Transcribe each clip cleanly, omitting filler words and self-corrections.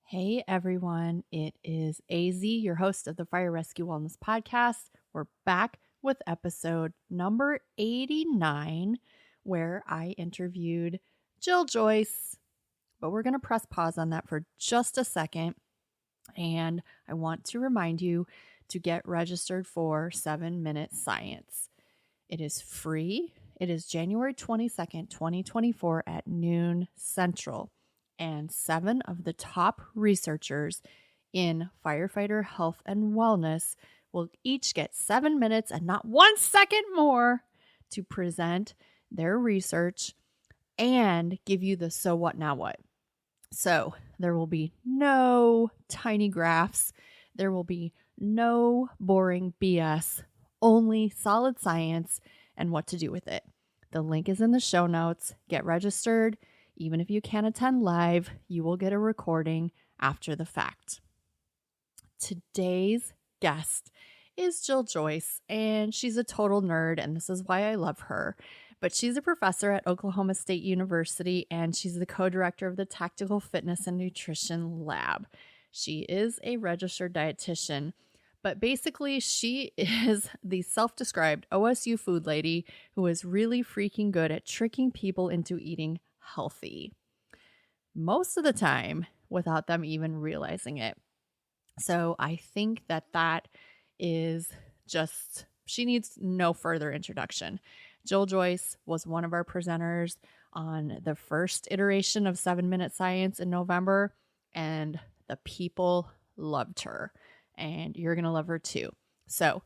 Hey everyone, it is AZ, your host of the Fire Rescue Wellness Podcast. We're back with episode number 89, where I interviewed Jill Joyce. But we're going to press pause on that for just a second. And I want to remind you to get registered for 7-Minute Science. It is free. It is January 22nd, 2024 at noon Central. And 7 of the top researchers in firefighter health and wellness will each get 7 minutes and not 1 second more to present their research and give you the so what, now what. So there will be no tiny graphs. There will be no boring BS, only solid science and what to do with it. The link is in the show notes. Get registered. Even if you can't attend live, you will get a recording after the fact. Today's guest is Jill Joyce, and she's a total nerd, and this is why I love her. But she's a professor at Oklahoma State University, and she's the co-director of the Tactical Fitness and Nutrition Lab. She is a registered dietitian, but basically she is the self-described OSU food lady who is really freaking good at tricking people into eating healthy, most of the time without them even realizing it. So I think that is just, she needs no further introduction. Jill Joyce was one of our presenters on the first iteration of 7-Minute Science in November, and the people loved her, and you're going to love her too. So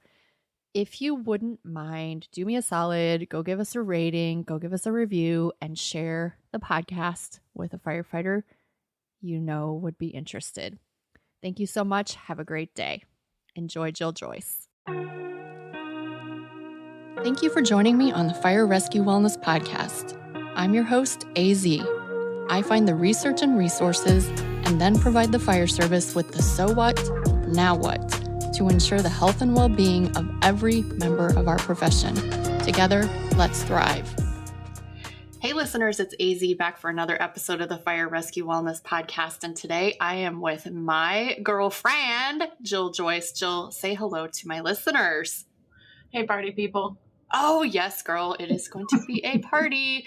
if you wouldn't mind, do me a solid, go give us a rating, go give us a review, and share the podcast with a firefighter you know would be interested. Thank you so much. Have a great day. Enjoy Jill Joyce. Thank you for joining me on the Fire Rescue Wellness Podcast. I'm your host, AZ. I find the research and resources and then provide the fire service with the so what, now what, to ensure the health and well-being of every member of our profession. Together, let's thrive. Hey listeners, it's AZ back for another episode of the Fire Rescue Wellness Podcast, and today I am with my girlfriend, Jill Joyce. Jill, say hello to my listeners. Hey party people. Oh, yes, girl. It is going to be a party.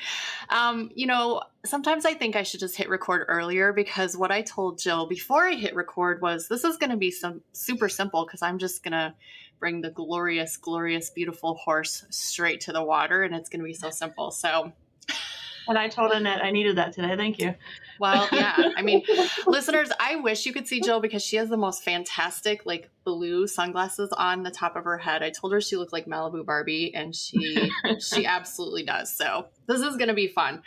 Sometimes I think I should just hit record earlier, because what I told Jill before I hit record was this is going to be some super simple, because I'm just going to bring the glorious, glorious, beautiful horse straight to the water, and it's going to be so simple. So. And I told Annette I needed that today. Thank you. Well, yeah. I mean, listeners, I wish you could see Jill, because she has the most fantastic, blue sunglasses on the top of her head. I told her she looked like Malibu Barbie, and she absolutely does. So this is going to be fun.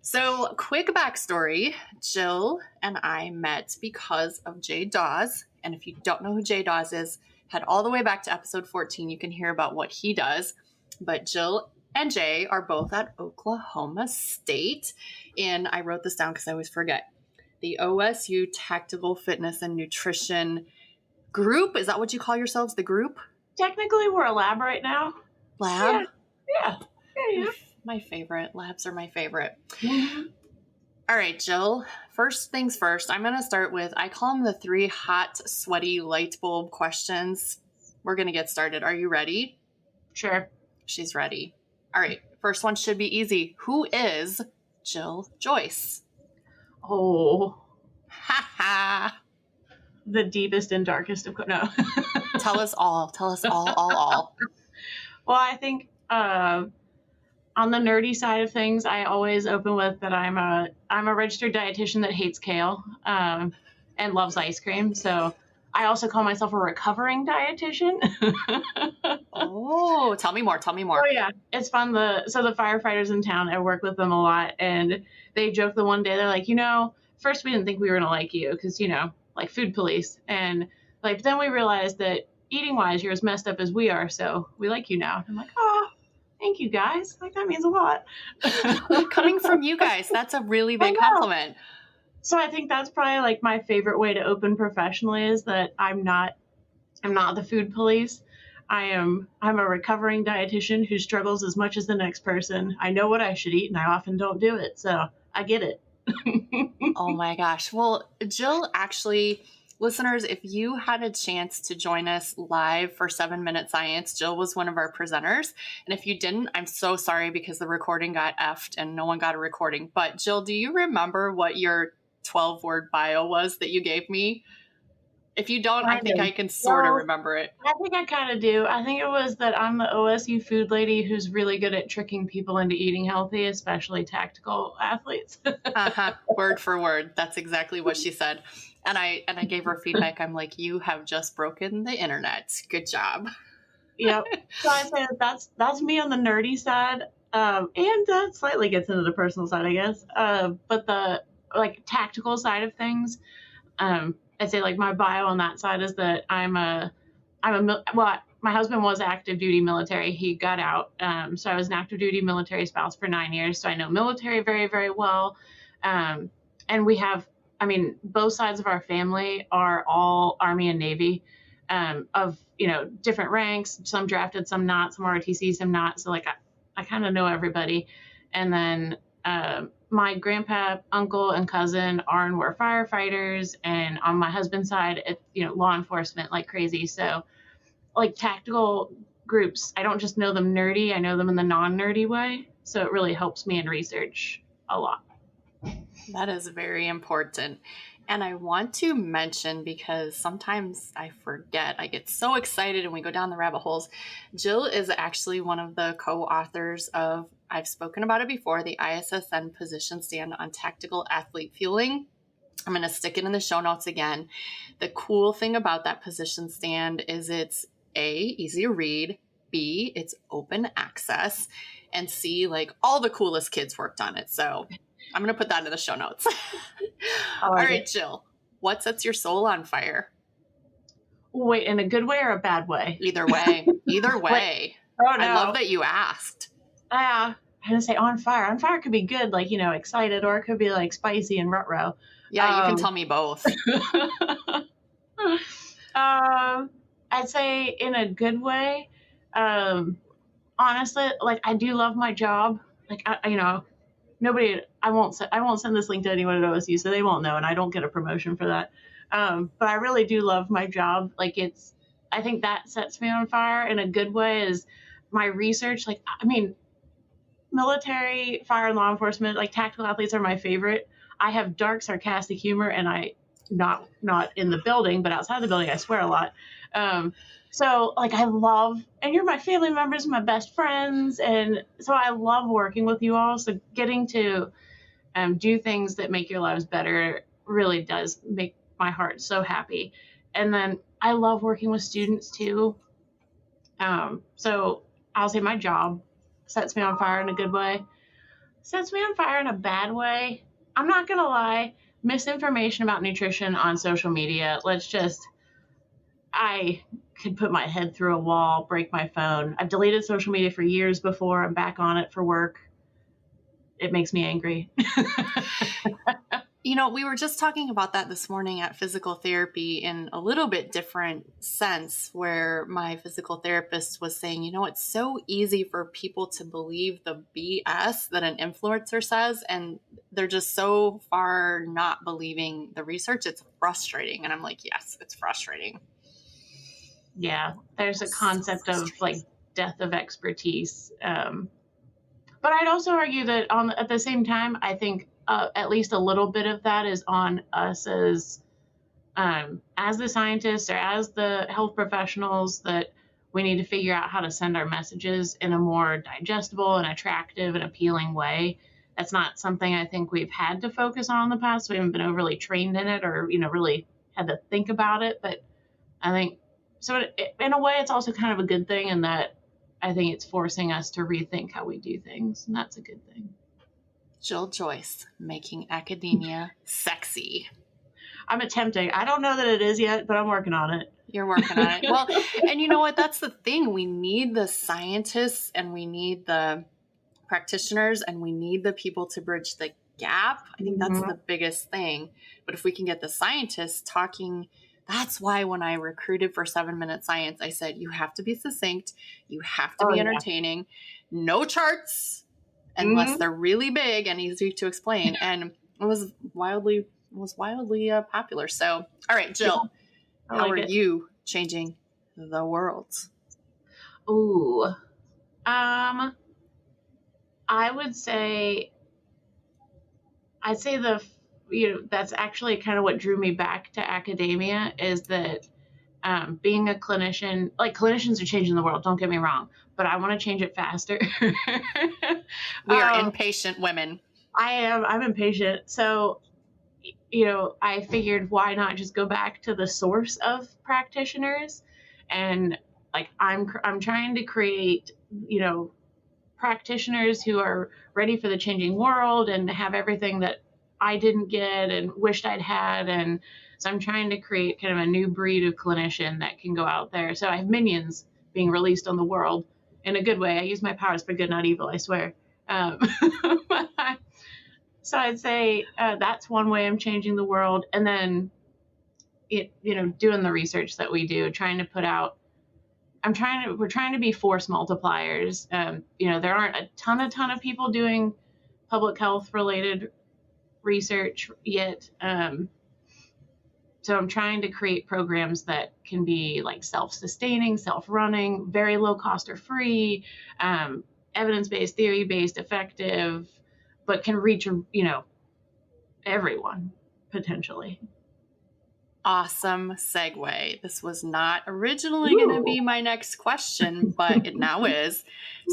So quick backstory. Jill and I met because of Jay Dawes. And if you don't know who Jay Dawes is, head all the way back to episode 14. You can hear about what he does. But Jill and Jay are both at Oklahoma State. And I wrote this down because I always forget. The OSU Tactical Fitness and Nutrition Group. Is that what you call yourselves, the group? Technically, we're a lab right now. Lab? Yeah. My favorite. Labs are my favorite. Mm-hmm. All right, Jill. First things first, I'm going to start with, I call them the 3 hot, sweaty light bulb questions. We're going to get started. Are you ready? Sure. She's ready. All right. First one should be easy. Who is Jill Joyce? Oh. Ha ha. The deepest and darkest of... No. Tell us all. Tell us all. Well, I think on the nerdy side of things, I always open with that I'm a registered dietitian that hates kale and loves ice cream. So I also call myself a recovering dietitian. Oh, tell me more. Oh, yeah. It's fun. So the firefighters in town, I work with them a lot. And they joked the one day, they're like, first we didn't think we were going to like you because, like food police. And but then we realized that eating wise, you're as messed up as we are. So we like you now. I'm like, oh, thank you guys. That means a lot. Coming from you guys, that's a really big compliment. So I think that's probably my favorite way to open professionally is that I'm not the food police. I'm a recovering dietitian who struggles as much as the next person. I know what I should eat and I often don't do it. So I get it. Oh my gosh. Well, Jill, actually, listeners, if you had a chance to join us live for 7 Minute Science, Jill was one of our presenters. And if you didn't, I'm so sorry because the recording got effed and no one got a recording. But Jill, do you remember what your 12-word bio was that you gave me? If you don't, I think I can sort of remember it. I think I kind of do. I think it was that I'm the OSU food lady who's really good at tricking people into eating healthy, especially tactical athletes. Word for word. That's exactly what she said. And I gave her feedback. I'm like, you have just broken the internet. Good job. Yep. So I say that's me on the nerdy side. And that slightly gets into the personal side, I guess. But the like tactical side of things, I'd say like my bio on that side is that my husband was active duty military. He got out. So I was an active duty military spouse for 9 years. So I know military very, very well. And we have, both sides of our family are all Army and Navy, of, different ranks, some drafted, some not, some ROTC, some not. So like, I kind of know everybody. And then, my grandpa, uncle, and cousin are and were firefighters, and on my husband's side, it's law enforcement like crazy. So, like tactical groups, I don't just know them nerdy; I know them in the non-nerdy way. So it really helps me in research a lot. That is very important. And I want to mention, because sometimes I forget, I get so excited and we go down the rabbit holes. Jill is actually one of the co-authors of, I've spoken about it before, the ISSN position stand on tactical athlete fueling. I'm going to stick it in the show notes again. The cool thing about that position stand is it's A, easy to read, B, it's open access, and C, like all the coolest kids worked on it. So I'm going to put that in the show notes. All right, Jill, what sets your soul on fire? Wait, in a good way or a bad way? Either way. Either way. Oh, no. I love that you asked. I'm going to say on fire. On fire could be good, like, excited, or it could be like spicy and rut-row. Yeah, you can tell me both. I'd say in a good way. Honestly, like I do love my job. Like, I won't send this link to anyone at OSU, so they won't know, and I don't get a promotion for that. But I really do love my job. Like I think that sets me on fire in a good way is my research. Like, military, fire, and law enforcement, like tactical athletes are my favorite. I have dark, sarcastic humor, and not in the building, but outside the building, I swear a lot. So like I love, and you're my family members, my best friends, and so I love working with you all. So getting to do things that make your lives better really does make my heart so happy. And then I love working with students too. So I'll say my job sets me on fire in a good way. Sets me on fire in a bad way. I'm not gonna lie, misinformation about nutrition on social media. I could put my head through a wall, break my phone. I've deleted social media for years before. I'm back on it for work. It makes me angry. We were just talking about that this morning at physical therapy in a little bit different sense, where my physical therapist was saying, it's so easy for people to believe the BS that an influencer says, and they're just so far not believing the research. It's frustrating. And I'm like, yes, it's frustrating. Yeah, there's a concept of like death of expertise. But I'd also argue that at the same time, I think at least a little bit of that is on us as the scientists or as the health professionals, that we need to figure out how to send our messages in a more digestible and attractive and appealing way. That's not something I think we've had to focus on in the past. We haven't been overly trained in it or, really had to think about it. But I think, so in a way, it's also kind of a good thing in that I think it's forcing us to rethink how we do things. And that's a good thing. Jill Joyce, making academia sexy. I'm attempting. I don't know that it is yet, but I'm working on it. You're working on it. Well, and you know what? That's the thing. We need the scientists and we need the practitioners and we need the people to bridge the gap. I think that's the biggest thing. But if we can get the scientists talking, that's why when I recruited for 7-Minute Science, I said, you have to be succinct. You have to be entertaining. No charts unless they're really big and easy to explain. And It was wildly popular. So, all right, Yeah, Jill, I how like are it. you changing the world? Ooh. I would say I'd say that's actually kind of what drew me back to academia is that being a clinician, like clinicians are changing the world, don't get me wrong, but I want to change it faster. We are impatient women. I'm impatient. So, I figured why not just go back to the source of practitioners and like I'm trying to create, practitioners who are ready for the changing world and have everything that I didn't get and wished I'd had. And so I'm trying to create kind of a new breed of clinician that can go out there. So I have minions being released on the world in a good way. I use my powers for good, not evil, I swear. Um, so I'd say that's one way I'm changing the world. And then, doing the research that we do, trying to put out we're trying to be force multipliers. There aren't a ton of people doing public health related research yet. So I'm trying to create programs that can be like self-sustaining, self-running, very low cost or free, evidence-based, theory-based, effective, but can reach, everyone potentially. Awesome segue. This was not originally going to be my next question, but it now is.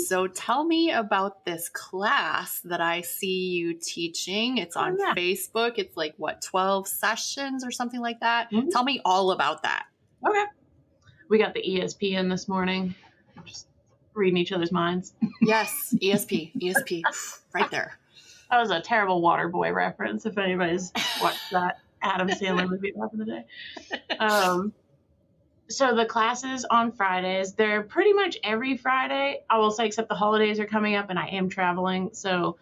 So tell me about this class that I see you teaching. It's on Facebook. It's like, 12 sessions or something like that? Mm-hmm. Tell me all about that. Okay. We got the ESP in this morning. Just reading each other's minds. Yes, ESP, right there. That was a terrible Waterboy reference if anybody's watched that Adam Sandler movie back in the day. So the classes on Fridays, they're pretty much every Friday, I will say, except the holidays are coming up and I am traveling. So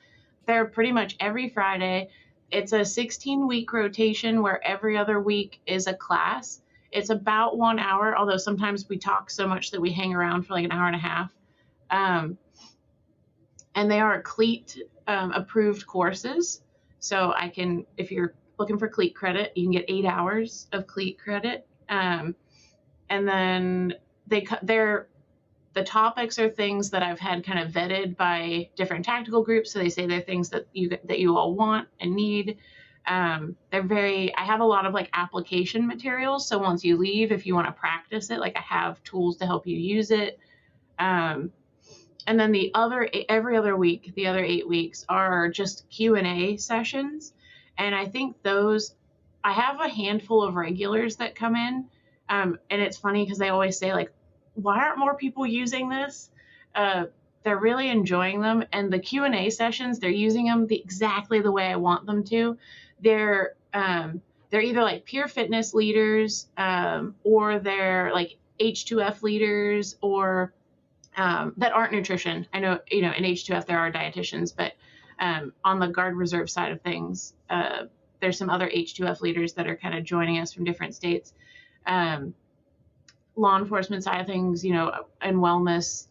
they're pretty much every Friday. It's a 16-week rotation where every other week is a class. It's about 1 hour, although sometimes we talk so much that we hang around for like an hour and a half. And they are CLEAT approved courses. So if you're looking for CLEAT credit, you can get 8 hours of CLEAT credit. And then the topics are things that I've had kind of vetted by different tactical groups. So they say they're things that you all want and need. I have a lot of like application materials. So once you leave, if you want to practice it, like I have tools to help you use it. And then every other week, the other 8 weeks are just Q&A sessions. And I think I have a handful of regulars that come in. And it's funny because they always say like, why aren't more people using this? They're really enjoying them. And the Q&A sessions, they're using them exactly the way I want them to. They're either like peer fitness leaders or they're like H2F leaders or that aren't nutrition. I know, in H2F there are dietitians, but on the Guard Reserve side of things, there's some other H2F leaders that are kind of joining us from different states. Law enforcement side of things, and wellness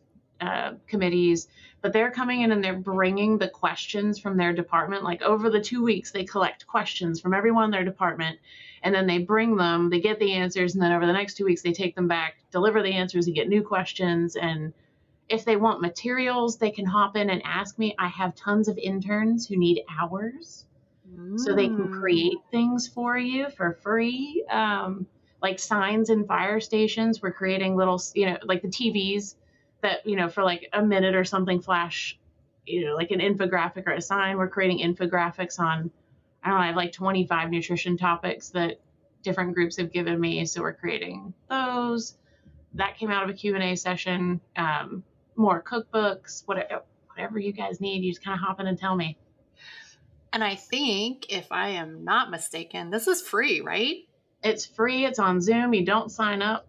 committees, but they're coming in and they're bringing the questions from their department. Like over the 2 weeks, they collect questions from everyone in their department, and then they bring them, they get the answers, and then over the next 2 weeks, they take them back, deliver the answers, and get new questions. And if they want materials, they can hop in and ask me. I have tons of interns who need hours, so they can create things for you for free. Like signs in fire stations, we're creating little, like the TVs that, for like a minute or something flash, like an infographic or a sign. We're creating infographics on, I don't know, I have like 25 nutrition topics that different groups have given me. So we're creating those. That came out of a Q&A session. More cookbooks, whatever you guys need, you just kind of hop in and tell me. And I think, if I am not mistaken, this is free, right? It's free. It's on Zoom. You don't sign up.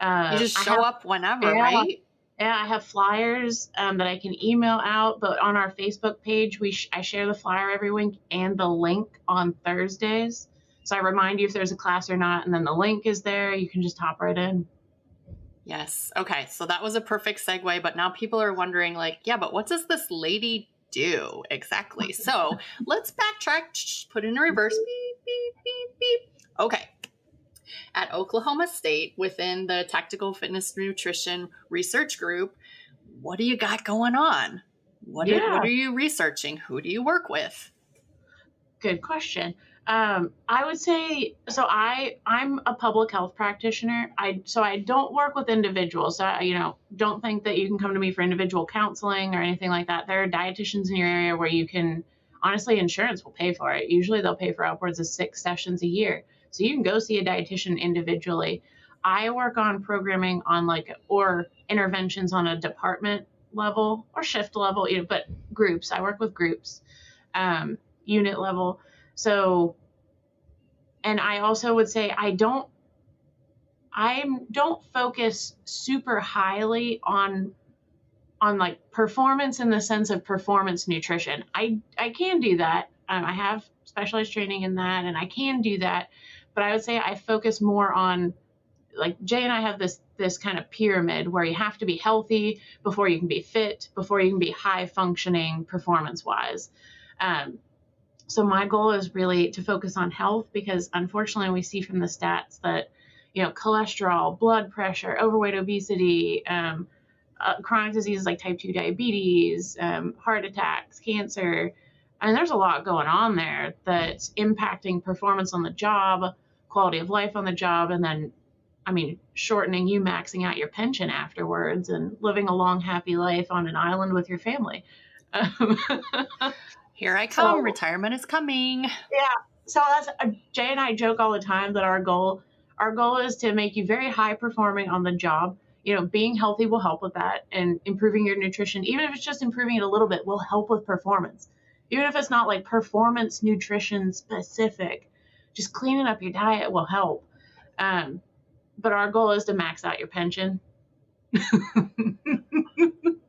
You just show up whenever, right? Yeah, I have flyers that I can email out, but on our Facebook page, I share the flyer every week and the link on Thursdays. So I remind you if there's a class or not, and then the link is there. You can just hop right in. Yes. Okay. So that was a perfect segue, but now people are wondering like, yeah, but what does this lady do. Exactly. So let's backtrack, put it in reverse. Beep, beep, beep, beep. Okay. At Oklahoma State, within the Tactical Fitness Nutrition Research Group, what do you got going on? What are you researching? Who do you work with? Good question. I would say, so I'm a public health practitioner. I don't work with individuals. So don't think that you can come to me for individual counseling or anything like that. There are dietitians in your area where you can, honestly, insurance will pay for it. Usually they'll pay for upwards of 6 sessions a year. So you can go see a dietitian individually. I work on programming on or interventions on a department level or shift level, but groups. I work with groups, unit level. So, and I also would say I don't focus super highly on like performance in the sense of performance nutrition. I can do that. I have specialized training in that, and I can do that. But I would say I focus more on, like, Jay and I have this kind of pyramid where you have to be healthy before you can be fit, before you can be high functioning performance wise. So my goal is really to focus on health, because unfortunately we see from the stats that, cholesterol, blood pressure, overweight, obesity, chronic diseases like type 2 diabetes, heart attacks, cancer, and there's a lot going on there that's impacting performance on the job, quality of life on the job, and then, shortening you maxing out your pension afterwards and living a long, happy life on an island with your family. Here I come. So, retirement is coming. Yeah. So that's Jay and I joke all the time that our goal is to make you very high performing on the job. Being healthy will help with that, and improving your nutrition, even if it's just improving it a little bit, will help with performance. Even if it's not like performance nutrition specific, just cleaning up your diet will help. But our goal is to max out your pension.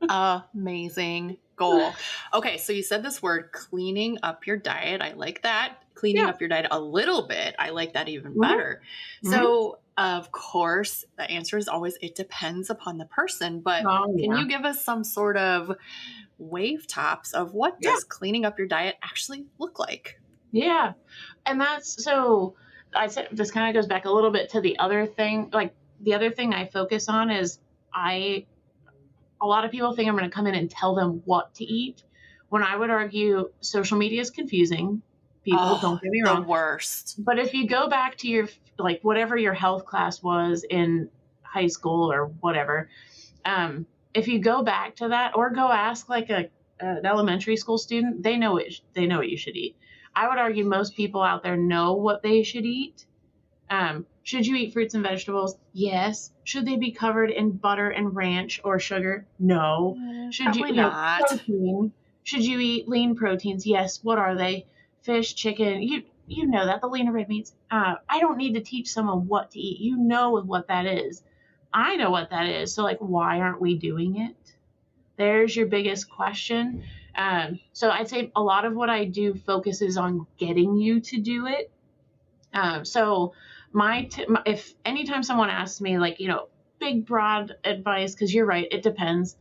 Amazing goal. Okay, so you said this word, cleaning up your diet. I like that. Cleaning up your diet a little bit. I like that even better. Mm-hmm. So, of course, the answer is always, it depends upon the person. But can you give us some sort of wave tops of what does cleaning up your diet actually look like? Yeah. And that's, so I said, this kind of goes back a little bit to the other thing. Like, the other thing I focus on is a lot of people think I'm going to come in and tell them what to eat, when I would argue social media is confusing people. Don't get me wrong. The worst. But if you go back to your, like, whatever your health class was in high school or whatever, if you go back to that, or go ask like an elementary school student, they know what you should eat. I would argue most people out there know what they should eat. Should you eat fruits and vegetables? Yes. Should they be covered in butter and ranch or sugar? No. Should you not? Protein? Should you eat lean proteins? Yes. What are they? Fish, chicken. You know that, the lean and red meats. I don't need to teach someone what to eat. You know what that is. I know what that is. So, like, why aren't we doing it? There's your biggest question. So I'd say a lot of what I do focuses on getting you to do it. So if anytime someone asks me, like, big broad advice, because you're right, it depends.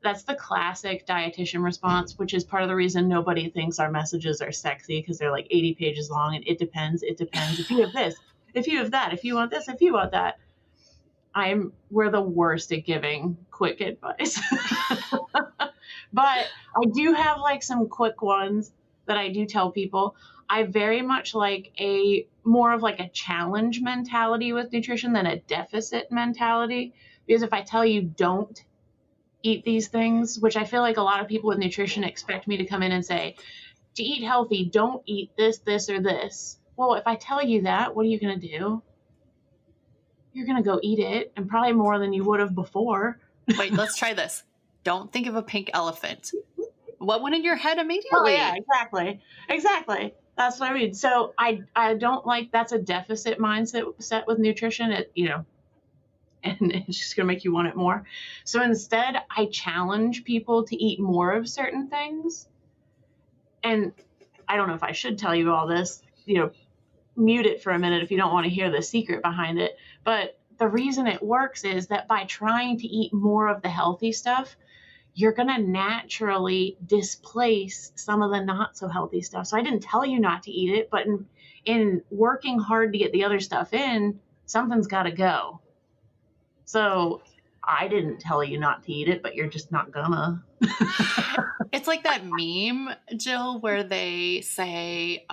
That's the classic dietitian response, which is part of the reason nobody thinks our messages are sexy, because they're like 80 pages long, and it depends. If you have this, if you have that, if you want this, if you want that. We're the worst at giving quick advice. But I do have like some quick ones that I do tell people. I very much like more of like a challenge mentality with nutrition than a deficit mentality. Because if I tell you don't eat these things, which I feel like a lot of people with nutrition expect me to come in and say, to eat healthy, don't eat this, this, or this. Well, if I tell you that, what are you going to do? You're going to go eat it, and probably more than you would have before. Wait, let's try this. Don't think of a pink elephant. What went in your head immediately? Oh, yeah, exactly. That's what I mean. So I don't like, that's a deficit mindset set with nutrition, and it's just going to make you want it more. So instead, I challenge people to eat more of certain things. And I don't know if I should tell you all this, mute it for a minute if you don't want to hear the secret behind it. But the reason it works is that by trying to eat more of the healthy stuff, you're going to naturally displace some of the not so healthy stuff. So I didn't tell you not to eat it, but in working hard to get the other stuff in, something's got to go. So I didn't tell you not to eat it, but you're just not gonna. It's like that meme, Jill, where they say,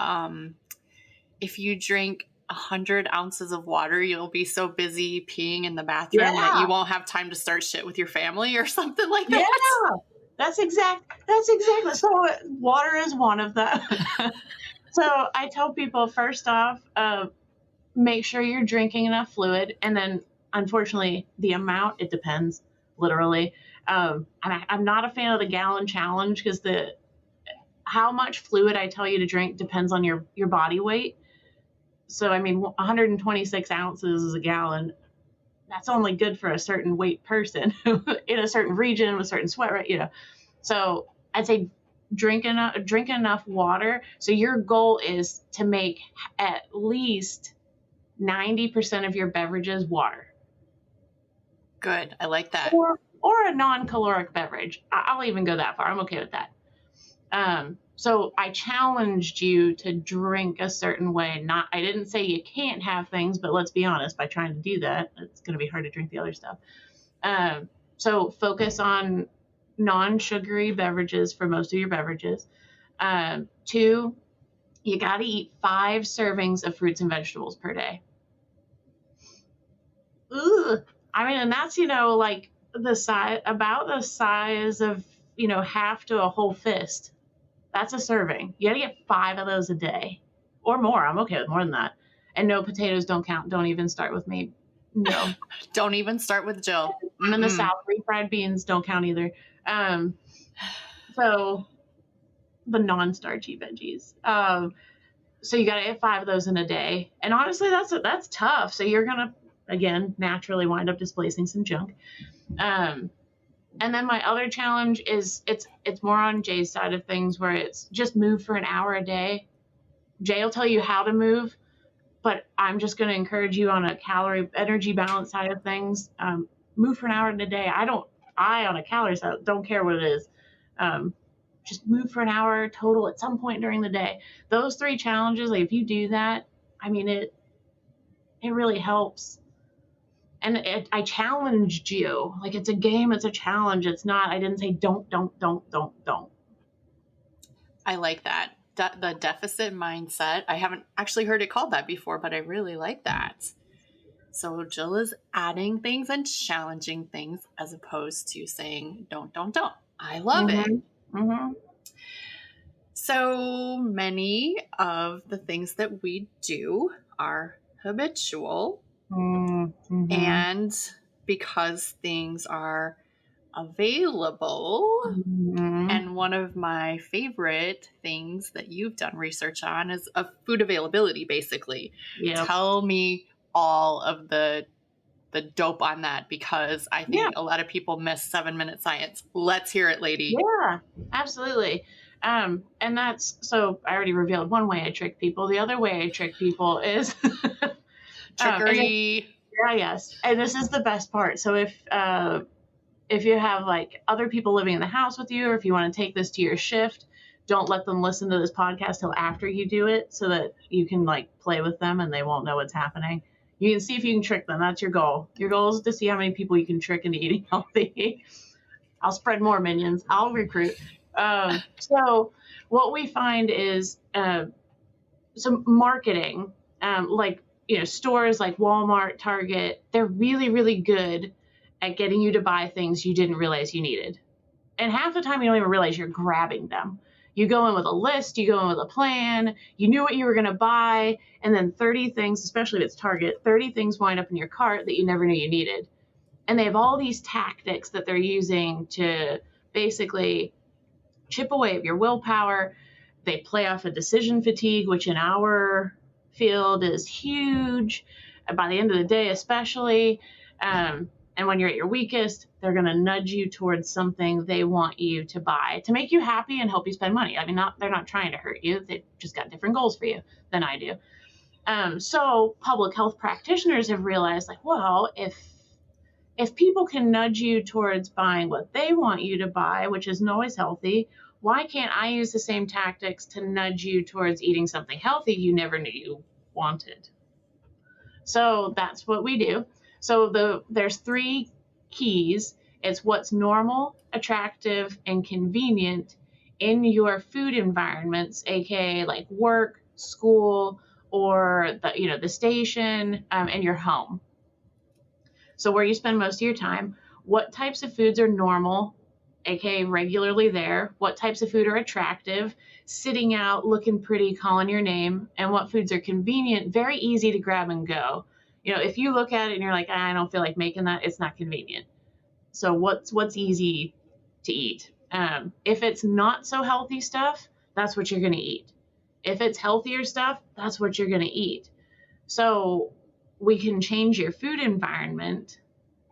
if you drink 100 ounces of water, you'll be so busy peeing in the bathroom that you won't have time to start shit with your family or something like that. Yeah, that's exactly. So water is one of them. So I tell people, first off, make sure you're drinking enough fluid, and then unfortunately the amount, it depends, literally. And I'm not a fan of the gallon challenge, because how much fluid I tell you to drink depends on your body weight. So I mean, 126 ounces is a gallon. That's only good for a certain weight person in a certain region with a certain sweat rate, you know. So I'd say drink enough water. So your goal is to make at least 90% of your beverages water. Good. I like that. Or a non-caloric beverage. I'll even go that far. I'm okay with that. So I challenged you to drink a certain way. I didn't say you can't have things, but let's be honest, by trying to do that, it's going to be hard to drink the other stuff. So focus on non-sugary beverages for most of your beverages. 2, you got to eat 5 servings of fruits and vegetables per day. Ugh. I mean, and that's, like about the size of, half to a whole fist. That's a serving. You got to get 5 of those a day or more. I'm okay with more than that. And no, potatoes don't count. Don't even start with me. No. Don't even start with Jill. I'm in the South. Refried beans don't count either. So the non-starchy veggies. So you got to get 5 of those in a day. And honestly, that's tough. So you're going to, again, naturally wind up displacing some junk. And then my other challenge is it's more on Jay's side of things, where it's just move for an hour a day. Jay will tell you how to move, but I'm just going to encourage you on a calorie energy balance side of things. Move for an hour a day. I on a calorie side don't care what it is. Just move for an hour total at some point during the day. Those 3 challenges, like if you do that, I mean, it really helps. And I challenged you. Like, it's a game, it's a challenge. It's not, I didn't say don't. I like that. The deficit mindset. I haven't actually heard it called that before, but I really like that. So Jill is adding things and challenging things as opposed to saying don't. I love it. Mm-hmm. So many of the things that we do are habitual. Mm-hmm. And because things are available, and one of my favorite things that you've done research on is food availability, basically. Yep. Tell me all of the dope on that, because I think a lot of people miss 7-minute science. Let's hear it, lady. Yeah, absolutely. And that's, so I already revealed one way I trick people. The other way I trick people is Trickery. Yes. And this is the best part. So if you have like other people living in the house with you, or if you want to take this to your shift, don't let them listen to this podcast till after you do it, so that you can like play with them and they won't know what's happening. You can see if you can trick them. That's your goal. Your goal is to see how many people you can trick into eating healthy. I'll spread more minions. I'll recruit. So what we find is some marketing, like, stores like Walmart, Target, they're really, really good at getting you to buy things you didn't realize you needed. And half the time you don't even realize you're grabbing them. You go in with a list, you go in with a plan, you knew what you were going to buy, and then 30 things, especially if it's Target, 30 things wind up in your cart that you never knew you needed. And they have all these tactics that they're using to basically chip away at your willpower. They play off of decision fatigue, which in our field is huge. And by the end of the day, especially, and when you're at your weakest, they're going to nudge you towards something they want you to buy to make you happy and help you spend money. I mean, they're not trying to hurt you. They've just got different goals for you than I do. So public health practitioners have realized, like, well, if if people can nudge you towards buying what they want you to buy, which isn't always healthy, why can't I use the same tactics to nudge you towards eating something healthy you never knew you wanted? So that's what we do. So there's three keys. It's what's normal, attractive, and convenient in your food environments, aka like work, school, or the station, and your home. So where you spend most of your time, what types of foods are normal, aka regularly there, what types of food are attractive, sitting out, looking pretty, calling your name, and what foods are convenient, very easy to grab and go. If you look at it and you're like, I don't feel like making that, it's not convenient. So what's easy to eat? If it's not so healthy stuff, that's what you're going to eat. If it's healthier stuff, that's what you're going to eat. So we can change your food environment.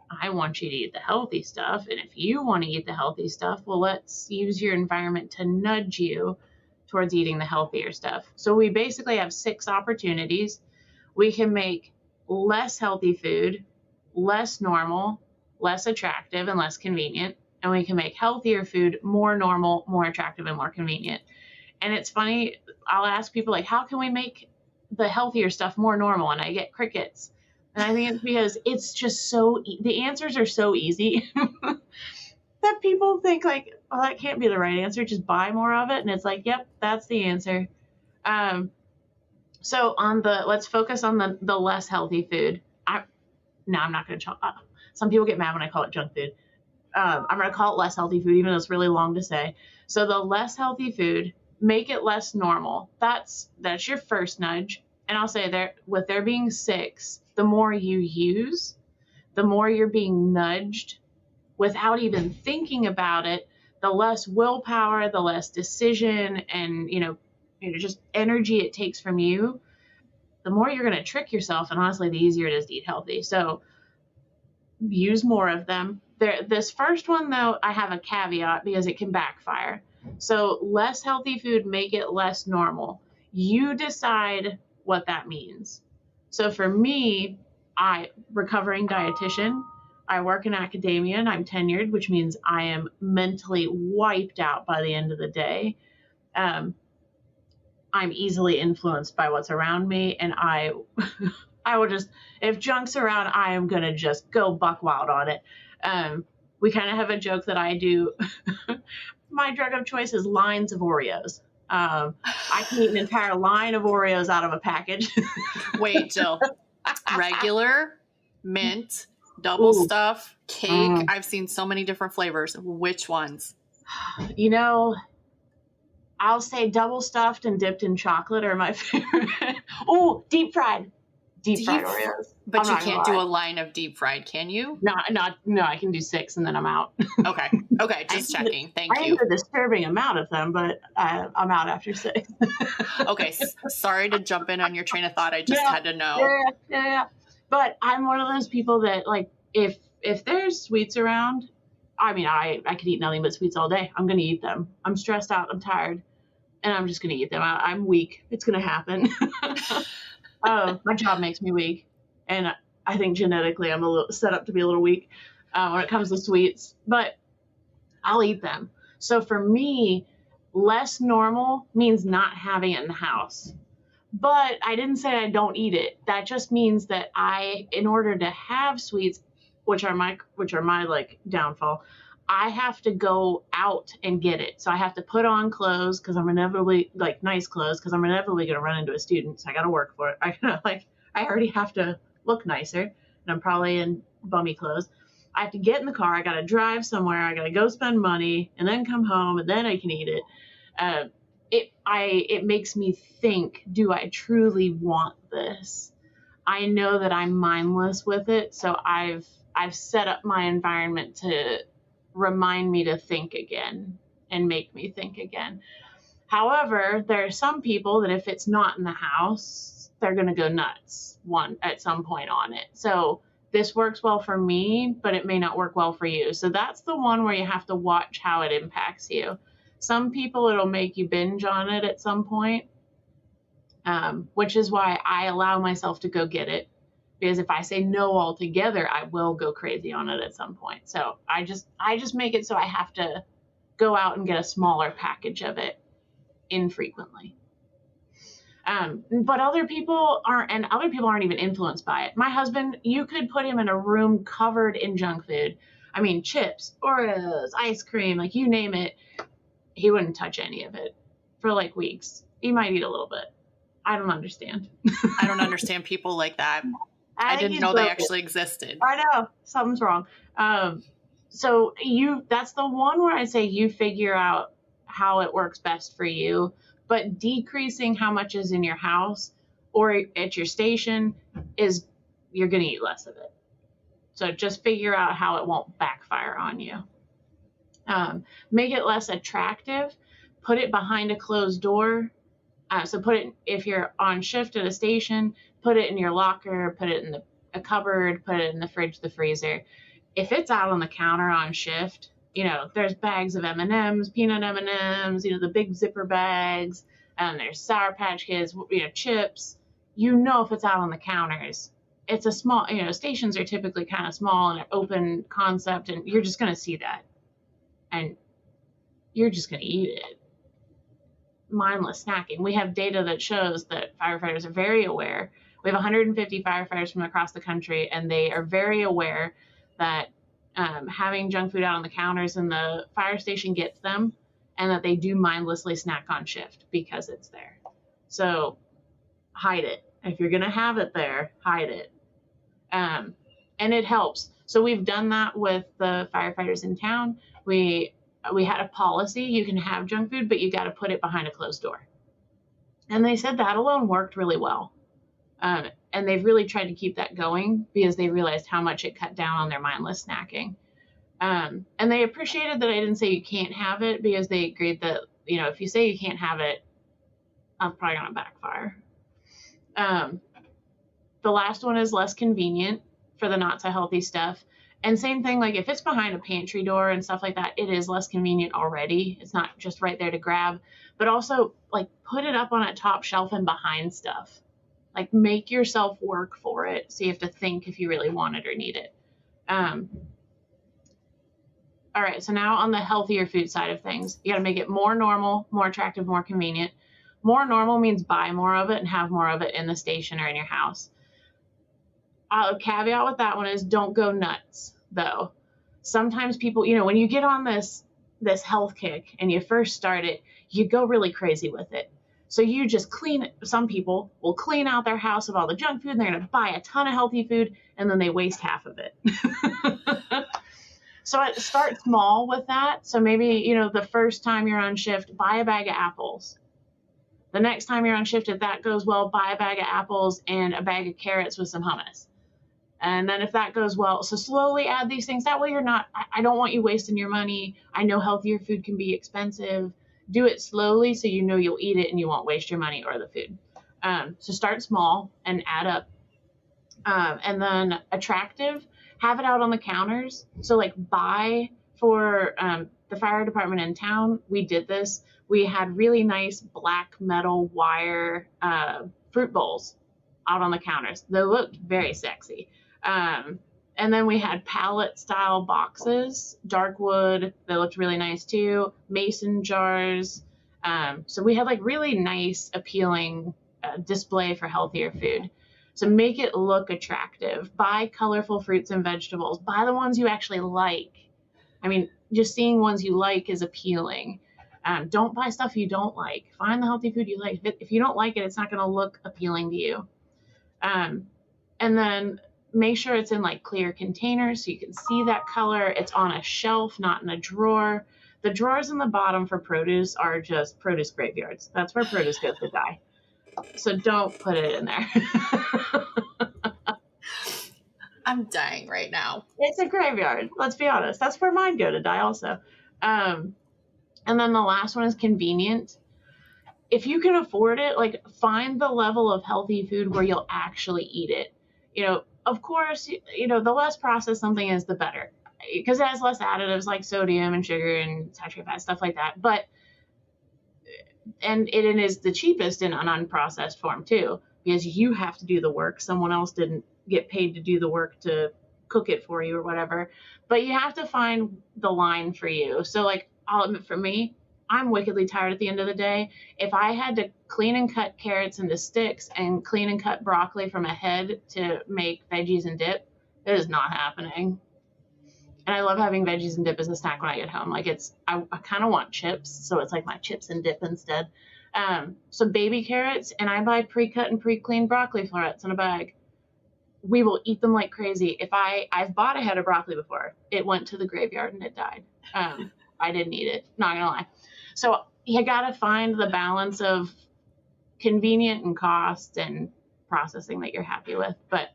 I want you to eat the healthy stuff. And if you want to eat the healthy stuff, well, let's use your environment to nudge you towards eating the healthier stuff. So we basically have 6 opportunities. We can make less healthy food, less normal, less attractive, and less convenient. And we can make healthier food more normal, more attractive, and more convenient. And it's funny, I'll ask people like, how can we make the healthier stuff more normal? And I get crickets. And I think it's because it's just the answers are so easy that people think like, oh, that can't be the right answer. Just buy more of it. And it's like, yep, that's the answer. So let's focus on the less healthy food. I'm not going to, some people get mad when I call it junk food. I'm going to call it less healthy food, even though it's really long to say. So the less healthy food, make it less normal. That's your first nudge. And I'll say with there being 6, the more you use, the more you're being nudged without even thinking about it, the less willpower, the less decision, and just energy it takes from you, the more you're going to trick yourself. And honestly, the easier it is to eat healthy. So use more of them. This first one, though, I have a caveat because it can backfire. So less healthy food, make it less normal. You decide what that means. So for me, recovering dietitian, I work in academia and I'm tenured, which means I am mentally wiped out by the end of the day. I'm easily influenced by what's around me, and I will just, if junk's around, I am going to just go buck wild on it. We kind of have a joke that I do. My drug of choice is lines of Oreos. I can eat an entire line of Oreos out of a package. Wait, Jill. Regular, mint, double stuff, cake. I've seen so many different flavors. Which ones? I'll say double stuffed and dipped in chocolate are my favorite. Oh, deep fried Oreos. But you can't do a line of deep fried, can you? No, I can do 6 and then I'm out. Okay, just checking. Thank you. I need a disturbing amount of them, but I'm out after 6. Okay, sorry to jump in on your train of thought. I just had to know. Yeah. But I'm one of those people that, like, if there's sweets around, I mean, I could eat nothing but sweets all day. I'm going to eat them. I'm stressed out. I'm tired. And I'm just going to eat them. I'm weak. It's going to happen. My job makes me weak. And I think genetically I'm a little set up to be a little weak when it comes to sweets. But I'll eat them. So for me, less normal means not having it in the house. But I didn't say I don't eat it. That just means that in order to have sweets, which are my like downfall, I have to go out and get it. So I have to put on clothes because I'm inevitably, like, nice clothes, because I'm inevitably going to run into a student. So I got to work for it. I already have to look nicer, and I'm probably in bummy clothes. I have to get in the car. I got to drive somewhere. I got to go spend money and then come home and then I can eat it. It makes me think, do I truly want this? I know that I'm mindless with it. So I've set up my environment to remind me to think again and make me think again. However, there are some people that if it's not in the house, they're going to go nuts at some point on it. So this works well for me, but it may not work well for you. So that's the one where you have to watch how it impacts you. Some people, it'll make you binge on it at some point, which is why I allow myself to go get it. because if I say no altogether, I will go crazy on it at some point. So I just make it so I have to go out and get a smaller package of it infrequently. But other people aren't even influenced by it. My husband, you could put him in a room covered in junk food. I mean, chips, Oreos, ice cream, like you name it. He wouldn't touch any of it for like weeks. He might eat a little bit. I don't understand. I don't understand people like that. I didn't know they actually existed. I know. Something's wrong. So that's the one where I say you figure out how it works best for you, but decreasing how much is in your house or at your station you're going to eat less of it. So just figure out how it won't backfire on you. Make it less attractive. Put it behind a closed door. So if you're on shift at a station, put it in your locker, put it in a cupboard, put it in the fridge, the freezer. If it's out on the counter on shift, there's bags of M&Ms, peanut M&Ms, the big zipper bags, and there's Sour Patch Kids, chips. If it's out on the counters, it's a small, stations are typically kind of small and an open concept, and you're just going to see that. And you're just going to eat it. Mindless snacking. We have data that shows that firefighters are very aware. We have 150 firefighters from across the country, and they are very aware that having junk food out on the counters in the fire station gets them, and that they do mindlessly snack on shift because it's there. So hide it. If you're going to have it there, hide it. And it helps. So we've done that with the firefighters in town. We had a policy, you can have junk food, but you got to put it behind a closed door. And they said that alone worked really well. And they've really tried to keep that going because they realized how much it cut down on their mindless snacking. And they appreciated that I didn't say you can't have it because they agreed that, if you say you can't have it, I'm probably going to backfire. The last one is less convenient for the not so healthy stuff. And same thing, like if it's behind a pantry door and stuff like that, it is less convenient already. It's not just right there to grab, but also like put it up on a top shelf and behind stuff. Like make yourself work for it. So you have to think if you really want it or need it. All right, so now on the healthier food side of things, you got to make it more normal, more attractive, more convenient. More normal means buy more of it and have more of it in the station or in your house. A caveat with that one is don't go nuts, though. Sometimes people, when you get on this health kick and you first start it, you go really crazy with it. So you just some people will clean out their house of all the junk food and they're going to buy a ton of healthy food and then they waste half of it. So start small with that. So maybe, the first time you're on shift, buy a bag of apples. The next time you're on shift, if that goes well, buy a bag of apples and a bag of carrots with some hummus. And then if that goes well, so slowly add these things. That way I don't want you wasting your money. I know healthier food can be expensive. Do it slowly so you'll eat it and you won't waste your money or the food. So start small and add up. And then attractive, have it out on the counters. So like buy for the fire department in town. We did this. We had really nice black metal wire fruit bowls out on the counters. They looked very sexy. And then we had pallet style boxes, dark wood. They looked really nice too. Mason jars. So we had like really nice, appealing display for healthier food. So make it look attractive. Buy colorful fruits and vegetables. Buy the ones you actually like. I mean, just seeing ones you like is appealing. Don't buy stuff you don't like. Find the healthy food you like. If you don't like it, it's not going to look appealing to you. And then make sure it's in like clear containers so you can see that color. It's on a shelf, not in a drawer. The drawers in the bottom for produce are just produce graveyards. That's where produce goes to die. So don't put it in there. I'm dying right now. It's a graveyard. Let's be honest. That's where mine go to die also. And then the last one is convenient. If you can afford it, like find the level of healthy food where you'll actually eat it. Of course, the less processed something is, the better, because it has less additives like sodium and sugar and saturated fat, stuff like that. And it is the cheapest in an unprocessed form too, because you have to do the work. Someone else didn't get paid to do the work to cook it for you or whatever. But you have to find the line for you. So like, I'll admit, for me, I'm wickedly tired at the end of the day. If I had to clean and cut carrots into sticks and clean and cut broccoli from a head to make veggies and dip, it is not happening. And I love having veggies and dip as a snack when I get home. Like, I kind of want chips, so it's like my chips and dip instead. So baby carrots, and I buy pre-cut and pre-cleaned broccoli florets in a bag. We will eat them like crazy. I've bought a head of broccoli before. It went to the graveyard and it died. I didn't eat it, not gonna lie. So you got to find the balance of convenient and cost and processing that you're happy with. But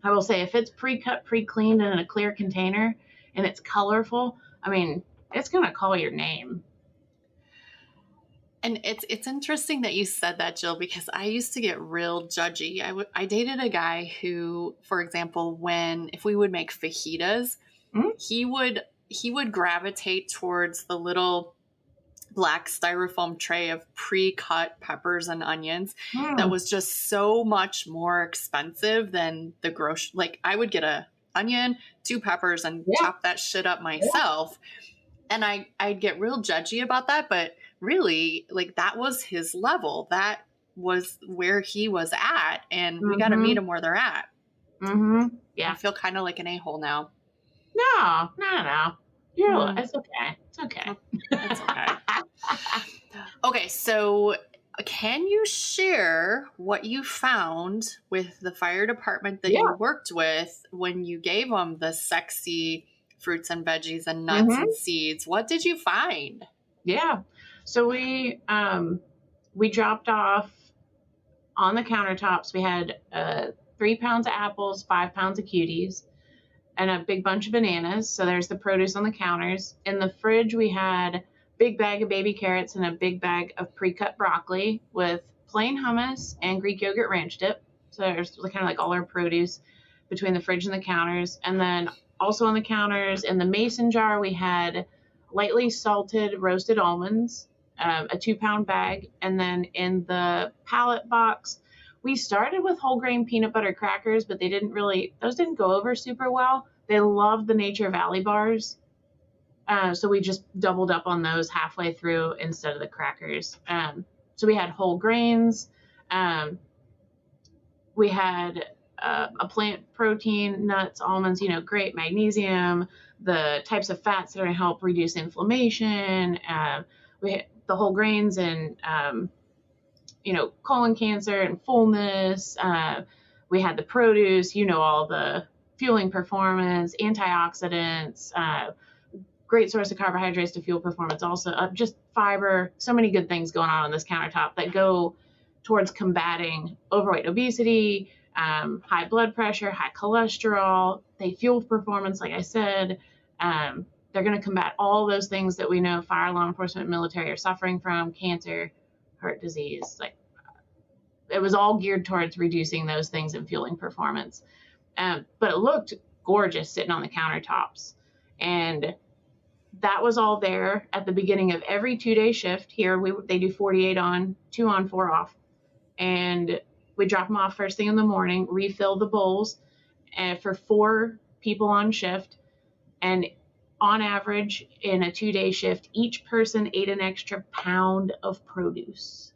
I will say, if it's pre-cut, pre-cleaned in a clear container and it's colorful, I mean, it's going to call your name. And it's interesting that you said that, Jill, because I used to get real judgy. I dated a guy who, for example, if we would make fajitas, he would gravitate towards the little black styrofoam tray of pre-cut peppers and onions that was just so much more expensive than the grocery. Like, I would get a onion, 2 peppers, and chop that shit up myself. And I'd get real judgy about that, but really, like, that was his level. That was where he was at, and we got to meet him where they're at. Yeah. I feel kind of like an a-hole now. No. It's okay. It's okay. It's okay. Okay, so can you share what you found with the fire department that you worked with when you gave them the sexy fruits and veggies and nuts and seeds? What did you find? Yeah. So we dropped off on the countertops. We had 3 pounds of apples, 5 pounds of cuties, and a big bunch of bananas. So there's the produce on the counters. In the fridge, we had a big bag of baby carrots and a big bag of pre-cut broccoli with plain hummus and Greek yogurt ranch dip. So there's kind of like all our produce between the fridge and the counters. And then also on the counters, in the mason jar, we had lightly salted roasted almonds, a 2-pound bag. And then in the pallet box, we started with whole grain peanut butter crackers, but those didn't go over super well. They loved the Nature Valley bars. So we just doubled up on those halfway through instead of the crackers. So we had whole grains. We had a plant protein, nuts, almonds, great magnesium, the types of fats that are going to help reduce inflammation. We had the whole grains and colon cancer and fullness. We had the produce, all the fueling performance, antioxidants, great source of carbohydrates to fuel performance, also just fiber, so many good things going on this countertop that go towards combating overweight, obesity, high blood pressure, high cholesterol. They fuel performance, like I said. They're going to combat all those things that we know fire, law enforcement, military are suffering from: cancer, heart disease. Like, it was all geared towards reducing those things and fueling performance. But it looked gorgeous sitting on the countertops. And that was all there at the beginning of every 2-day shift. Here, they do 48 on, 2 on, 4 off. And we drop them off first thing in the morning, refill the bowls for 4 people on shift. And on average, in a 2-day shift, each person ate an extra pound of produce.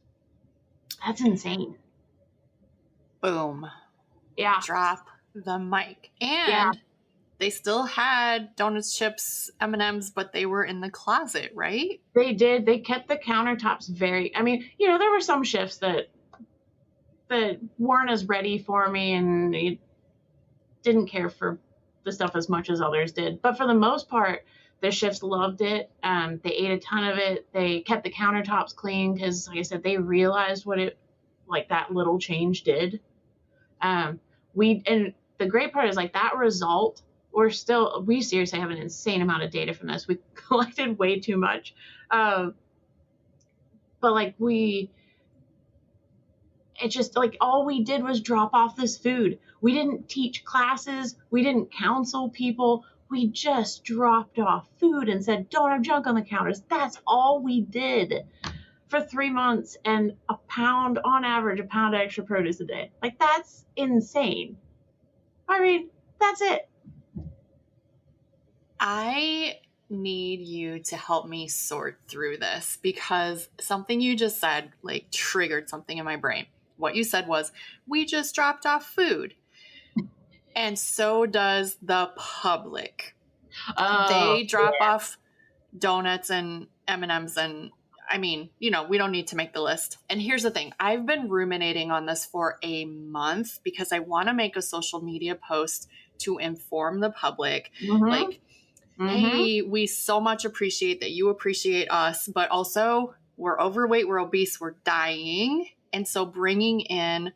That's insane. Boom. Yeah. Drop the mic. And they still had donuts, chips, M&Ms, but they were in the closet, right? They did. They kept the countertops there were some shifts that weren't as ready for me and didn't care for the stuff as much as others did. But for the most part, the shifts loved it. They ate a ton of it. They kept the countertops clean because, like I said, they realized what that little change did. And the great part is, like, that result, we seriously have an insane amount of data from this. We collected way too much. But it's just like all we did was drop off this food. We didn't teach classes. We didn't counsel people. We just dropped off food and said, don't have junk on the counters. That's all we did for 3 months, and on average, a pound extra produce a day. Like, that's insane. I mean, that's it. I need you to help me sort through this because something you just said like triggered something in my brain. What you said was, we just dropped off food. And so does the public. They drop off donuts and M&Ms and I mean, we don't need to make the list. And here's the thing. I've been ruminating on this for a month because I want to make a social media post to inform the public. Like, hey, we so much appreciate that you appreciate us, but also we're overweight, we're obese, we're dying. And so bringing in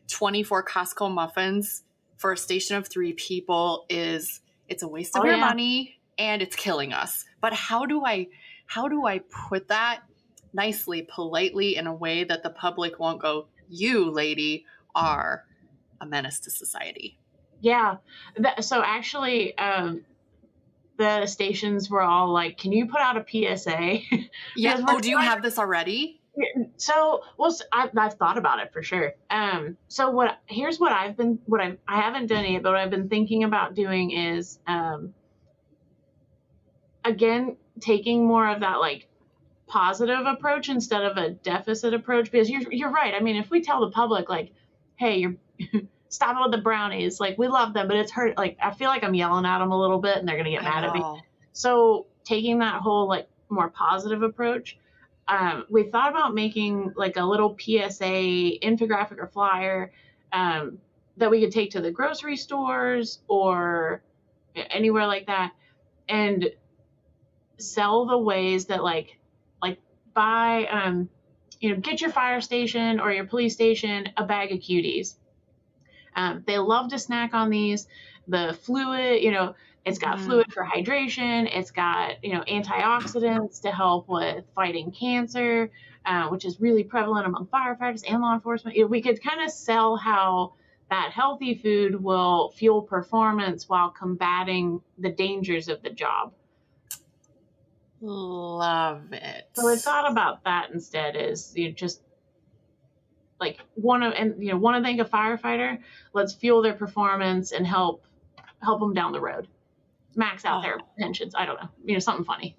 24 Costco muffins for a station of 3 people it's a waste of your money and it's killing us. But how do I put that nicely, politely in a way that the public won't go, you lady are a menace to society? Yeah. So actually, the stations were all like, can you put out a PSA? Yeah. Oh, do you have this already? So, well, I've thought about it for sure. So here's what I haven't done it, but what I've been thinking about doing is, again, taking more of that like positive approach instead of a deficit approach, because you're right. I mean, if we tell the public like, hey, you're stop it with the brownies, like we love them, but it's hurt. Like, I feel like I'm yelling at them a little bit and they're going to get mad at me. So taking that whole like more positive approach, we thought about making like a little PSA infographic or flyer that we could take to the grocery stores or anywhere like that and sell the ways that like buy, get your fire station or your police station a bag of cuties. They love to snack on these. The fluid, it's got fluid for hydration. It's got, antioxidants to help with fighting cancer, which is really prevalent among firefighters and law enforcement. We could kind of sell how that healthy food will fuel performance while combating the dangers of the job. Love it. So I thought about that instead is just like want to thank a firefighter. Let's fuel their performance and help them down the road. Max out their pensions. I don't know, something funny.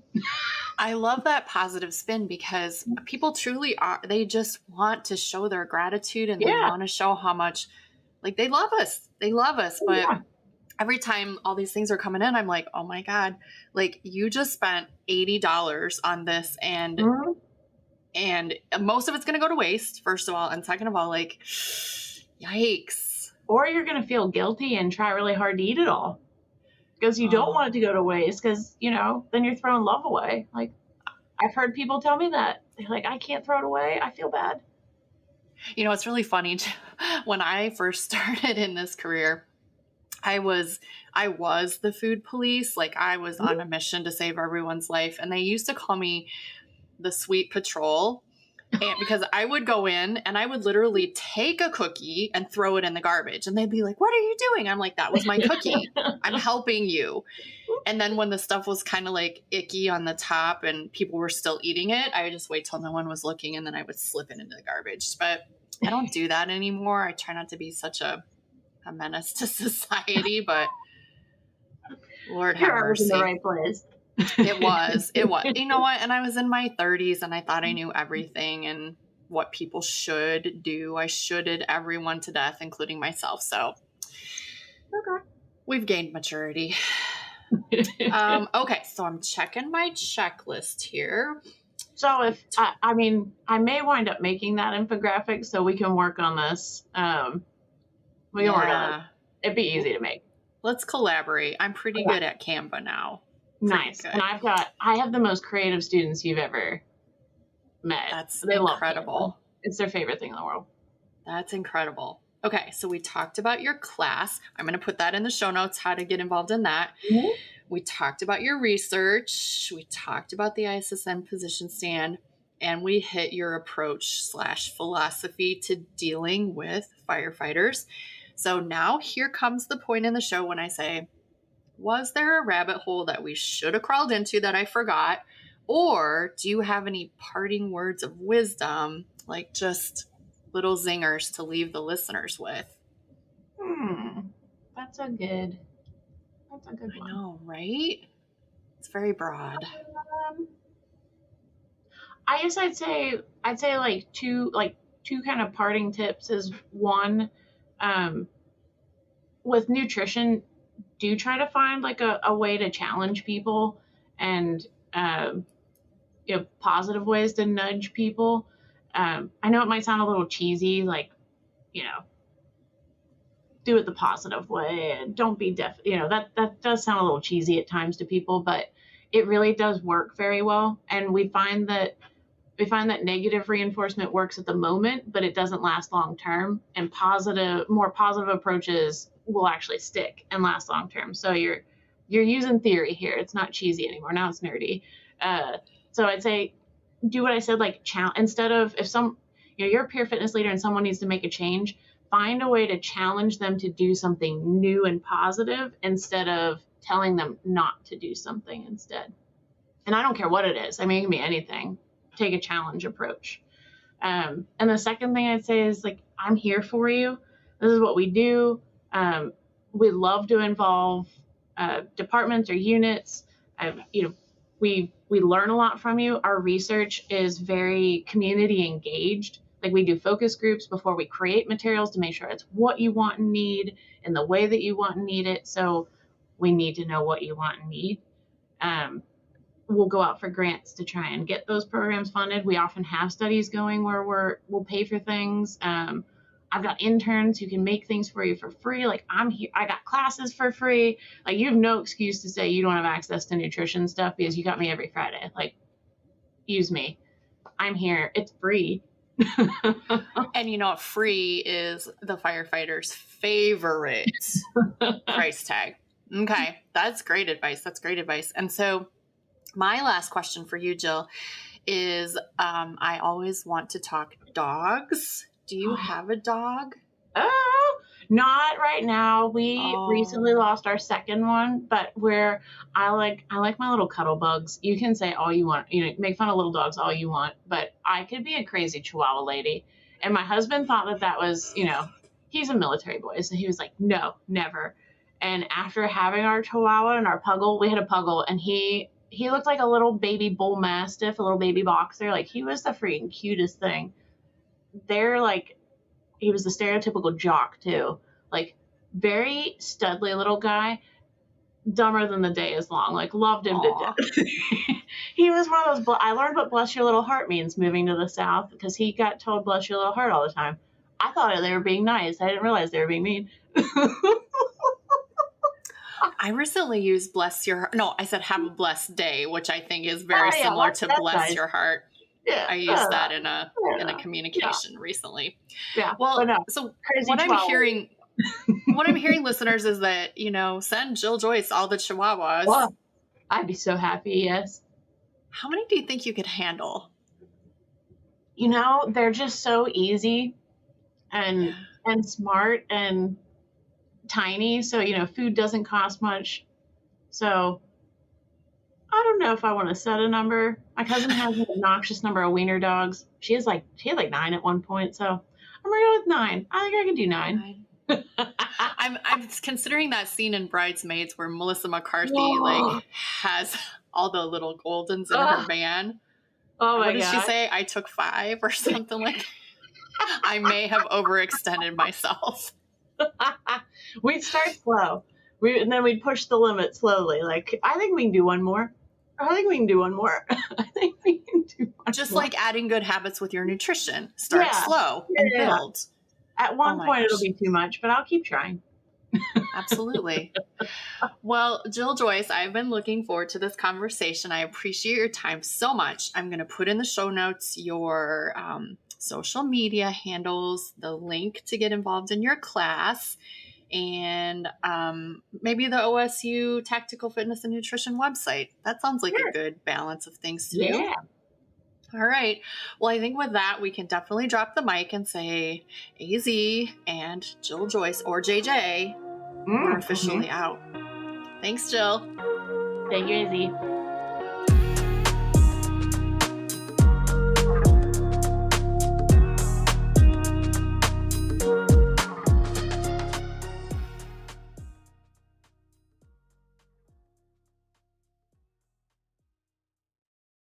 I love that positive spin because people truly are, they just want to show their gratitude and they want to show how much like they love us. But every time all these things are coming in, I'm like, oh my God, like you just spent $80 on this and most of it's going to go to waste, first of all. And second of all, like, yikes. Or you're going to feel guilty and try really hard to eat it all because you don't want it to go to waste because, then you're throwing love away. Like, I've heard people tell me that. They're like, I can't throw it away. I feel bad. It's really funny. When I first started in this career, I was the food police. Like, I was on a mission to save everyone's life. And they used to call me the sweet patrol. And because I would go in and I would literally take a cookie and throw it in the garbage. And they'd be like, what are you doing? I'm like, that was my cookie. I'm helping you. And then when the stuff was kind of like icky on the top and people were still eating it, I would just wait till no one was looking and then I would slip it into the garbage. But I don't do that anymore. I try not to be such a menace to society, but Lord have mercy. You're in the right place. It was. You know what? And I was in my 30s and I thought I knew everything and what people should do. I shoulded everyone to death, including myself. So we've gained maturity. Okay. So I'm checking my checklist here. So if, I may wind up making that infographic so we can work on this. We can work on it. It'd be easy to make. Let's collaborate. I'm pretty good at Canva now. Nice. And I have the most creative students you've ever met. That's incredible. Love it's their favorite thing in the world. That's incredible. Okay, so we talked about your class. I'm going to put that in the show notes, how to get involved in that. Mm-hmm. We talked about your research. We talked about the ISSN position stand. And we hit your approach/philosophy to dealing with firefighters. So now here comes the point in the show when I say, was there a rabbit hole that we should have crawled into that I forgot? Or do you have any parting words of wisdom, like just little zingers to leave the listeners with? That's a good I one. know, right? It's very broad. I guess I'd say like two kind of parting tips is one, with nutrition, do try to find like a way to challenge people and positive ways to nudge people. I know it might sound a little cheesy, like, you know, do it the positive way and don't be that does sound a little cheesy at times to people, but it really does work very well. And we find that negative reinforcement works at the moment, but it doesn't last long term, and more positive approaches will actually stick and last long term. So you're using theory here. It's not cheesy anymore. Now it's nerdy. So I'd say do what I said, like instead of, if you're a peer fitness leader and someone needs to make a change, find a way to challenge them to do something new and positive instead of telling them not to do something instead. And I don't care what it is. I mean, it can be anything. Take a challenge approach. And the second thing I'd say is, like, I'm here for you. This is what we do. We love to involve departments or units. We learn a lot from you. Our research is very community engaged. Like, we do focus groups before we create materials to make sure it's what you want and need in the way that you want and need it. So we need to know what you want and need. We'll go out for grants to try and get those programs funded. We often have studies going where we'll pay for things. I've got interns who can make things for you for free. Like, I'm here. I got classes for free. Like, you have no excuse to say you don't have access to nutrition stuff because you got me every Friday. Like, use me. I'm here. It's free. And you know what? Free is the firefighters' favorite price tag. Okay. That's great advice. And so my last question for you, Jill, is I always want to talk dogs. Do you have a dog? Oh, not right now. We recently lost our second one, but I like my little cuddle bugs. You can say all you want, make fun of little dogs all you want, but I could be a crazy Chihuahua lady. And my husband thought that was, he's a military boy, so he was like, no, never. And after having our Chihuahua and our Puggle, we had a Puggle, and he looked like a little baby bull mastiff, a little baby boxer. Like, he was the freaking cutest thing. He was the stereotypical jock too. Like, very studly little guy, dumber than the day is long. Like, loved him to death. He was one of those, I learned what bless your little heart means moving to the South, because he got told bless your little heart all the time. I thought they were being nice. I didn't realize they were being mean. I recently used bless your heart. No, I said have a blessed day, which I think is very similar to bless nice. Your heart. Yeah, I used that in a communication recently. Yeah. Well, so what I'm hearing, listeners, is that, send Jill Joyce all the Chihuahuas. Well, I'd be so happy. Yes. How many do you think you could handle? They're just so easy and smart and tiny. So, food doesn't cost much. So I don't know if I want to set a number. My cousin has an obnoxious number of wiener dogs. She had like 9 at one point. So I'm going to go with 9. I think I can do 9. I'm considering that scene in Bridesmaids where Melissa McCarthy has all the little Goldens in her van. Oh my God. What did she say? I took 5 or something like that. I may have overextended myself. We'd start slow. And then we'd push the limit slowly. Like, I think we can do one more. I think we can do one more. Just like adding good habits with your nutrition. Start slow and build. At one point, it'll be too much, but I'll keep trying. Absolutely. Well, Jill Joyce, I've been looking forward to this conversation. I appreciate your time so much. I'm going to put in the show notes your social media handles, the link to get involved in your class, and maybe the OSU Tactical Fitness and Nutrition website. That sounds like a good balance of things to do. All right. Well, I think with that, we can definitely drop the mic and say AZ and Jill Joyce, or JJ, are officially out. Thanks, Jill. Thank you, AZ.